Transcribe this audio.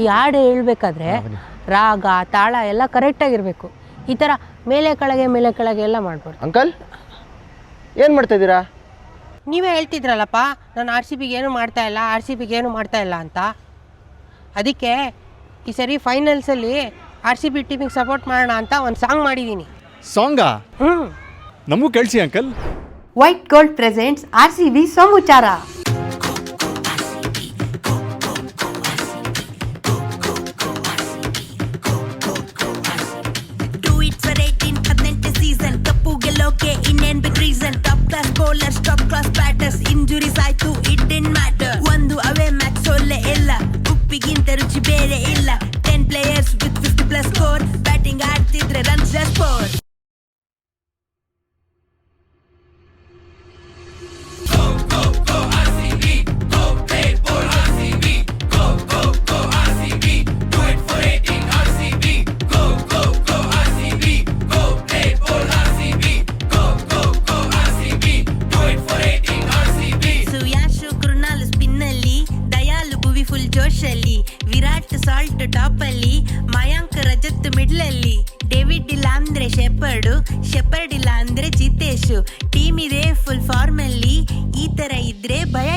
ಈ ಹಾಡು ಹೇಳ್ಬೇಕಾದ್ರೆ ರಾಗ ತಾಳ ಎಲ್ಲ ಕರೆಕ್ಟಾಗಿರಬೇಕು. ಈ ಥರ ಮೇಲೆ ಕೆಳಗೆ ಎಲ್ಲ ಮಾಡ್ಬಾರ್ದು. ಅಂಕಲ್ ಏನು ಮಾಡ್ತಾ ಇದ್ದೀರಾ? ನೀವೇ ಹೇಳ್ತಿದ್ರಲ್ಲಪ್ಪ ನಾನು RCBಗೆ ಏನು ಮಾಡ್ತಾ ಇಲ್ಲ ಅಂತ. ಅದಕ್ಕೆ ಈ ಸರಿ ಫೈನಲ್ಸಲ್ಲಿ RCB ಟೀಮಿಗೆ ಸಪೋರ್ಟ್ ಮಾಡೋಣ ಅಂತ ಒಂದು ಸಾಂಗ್ ಮಾಡಿದ್ದೀನಿ. ಸಾಂಗಾ? ನಮಗೂ ಕಳಿಸಿ uncle. White gold presents RCB ಸೋಮುಚಾರ. ಇನ್ನೇನ್ big reason top class bowlers top class batters injuries ಆಯ್ತು ಇಟ್ ಡಿಡ್ ಮ್ಯಾಟರ್. ಒಂದು ಅವೇ ಮ್ಯಾಚ್ ಸೋಲೆ ಇಲ್ಲ, ಉಪ್ಪಿಗಿಂತ ರುಚಿ ಬೇರೆ ಇಲ್ಲ. 10 players with 50+ score, ಬ್ಯಾಟಿಂಗ್ ಆಡ್ತಿದ್ರೆ runs just four. Virat Salt top ಅಲ್ಲಿ, ಮಯಾಂಕ್ ರಜತ್ ಮಿಡ್ಲ್ ಅಲ್ಲಿ, ಡೇವಿಡ್ ಇಲ್ಲ ಅಂದ್ರೆ ಶೆಪರ್ಡ್ ಇಲ್ಲ ಅಂದ್ರೆ ಜಿತೇಶ್. ಟೀಮ್ ಇದೆ ಫುಲ್ ಫಾರ್ಮ್ ಅಲ್ಲಿ, ಈ ತರ ಇದ್ರೆ ಭಯ